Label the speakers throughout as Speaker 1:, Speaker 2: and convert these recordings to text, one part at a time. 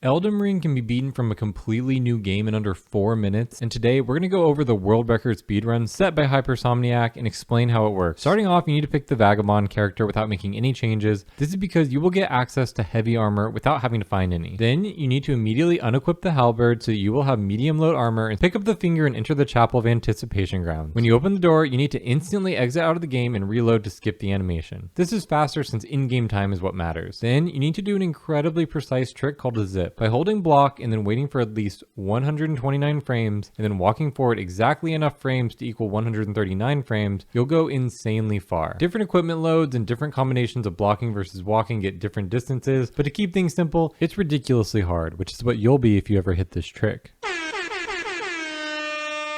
Speaker 1: Elden Ring can be beaten from a completely new game in under 4 minutes, and today we're going to go over the world record speedrun set by Hypersomniac and explain how it works. Starting off, you need to pick the Vagabond character without making any changes. This is because you will get access to heavy armor without having to find any. Then you need to immediately unequip the halberd so that you will have medium load armor, and pick up the finger and enter the Chapel of Anticipation grounds. When you open the door, you need to instantly exit out of the game and reload to skip the animation. This is faster since in-game time is what matters. Then you need to do an incredibly precise trick called a zip. By holding block and then waiting for at least 129 frames and then walking forward exactly enough frames to equal 139 frames, you'll go insanely far. Different equipment loads and different combinations of blocking versus walking get different distances, but to keep things simple, it's ridiculously hard, which is what you'll be if you ever hit this trick.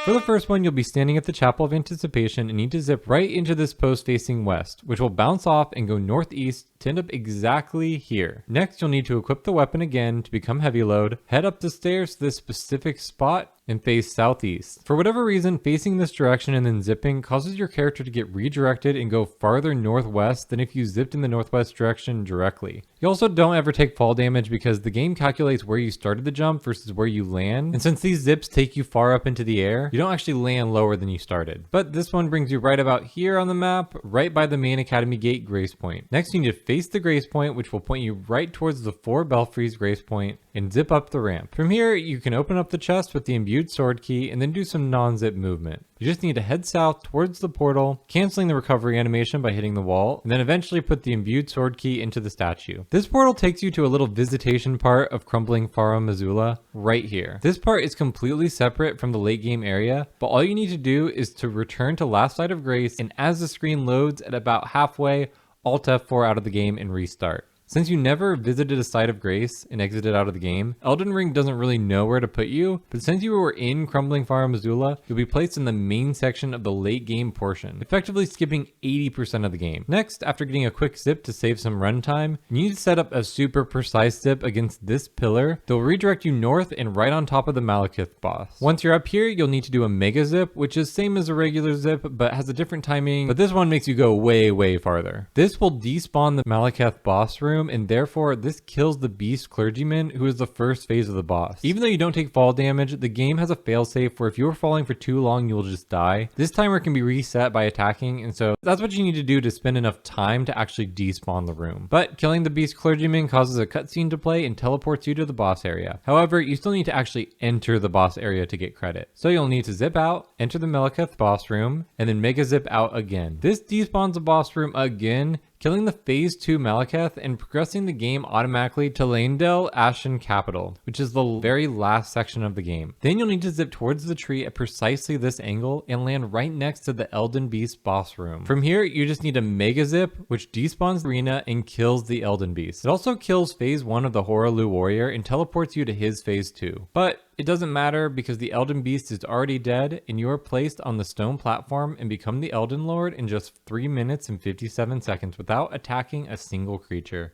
Speaker 1: For the first one, you'll be standing at the Chapel of Anticipation and need to zip right into this post facing west, which will bounce off and go northeast to end up exactly here. Next, you'll need to equip the weapon again to become heavy load, head up the stairs to this specific spot, and face southeast. For whatever reason, facing this direction and then zipping causes your character to get redirected and go farther northwest than if you zipped in the northwest direction directly. You also don't ever take fall damage because the game calculates where you started the jump versus where you land, and since these zips take you far up into the air, you don't actually land lower than you started. But this one brings you right about here on the map, right by the main academy gate grace point. Next, you need to face the grace point, which will point you right towards the 4 belfries grace point, and zip up the ramp. From here, you can open up the chest with the imbued sword key and then do some non-zip movement. You just need to head south towards the portal, canceling the recovery animation by hitting the wall, and then eventually put the imbued sword key into the statue. This portal takes you to a little visitation part of Crumbling Faro Missoula right here. This part is completely separate from the late game area, but all you need to do is to return to Last Light of Grace, and as the screen loads at about halfway, Alt F4 out of the game and restart. Since you never visited a site of grace and exited out of the game, Elden Ring doesn't really know where to put you, but since you were in Crumbling Faro Missoula, you'll be placed in the main section of the late game portion, effectively skipping 80% of the game. Next, after getting a quick zip to save some runtime, you need to set up a super precise zip against this pillar that will redirect you north and right on top of the Malekith boss. Once you're up here, you'll need to do a mega zip, which is same as a regular zip, but has a different timing, but this one makes you go way farther. This will despawn the Malekith boss room, and therefore this kills the beast clergyman, who is the first phase of the boss. Even though you don't take fall damage, the game has a failsafe where if you are falling for too long, you will just die. This timer can be reset by attacking, and so that's what you need to do to spend enough time to actually despawn the room. But killing the beast clergyman causes a cutscene to play and teleports you to the boss area. However, you still need to actually enter the boss area to get credit. So you'll need to zip out, enter the Malekith boss room, and then mega zip out again. This despawns the boss room again, killing the Phase 2 Malekith and progressing the game automatically to Leyndell Ashen Capital, which is the very last section of the game. Then you'll need to zip towards the tree at precisely this angle and land right next to the Elden Beast boss room. From here, you just need a mega zip, which despawns the arena and kills the Elden Beast. It also kills Phase 1 of the Hoarah Warrior and teleports you to his Phase 2. But it doesn't matter because the Elden Beast is already dead and you are placed on the stone platform and become the Elden Lord in just 3 minutes and 57 seconds without attacking a single creature.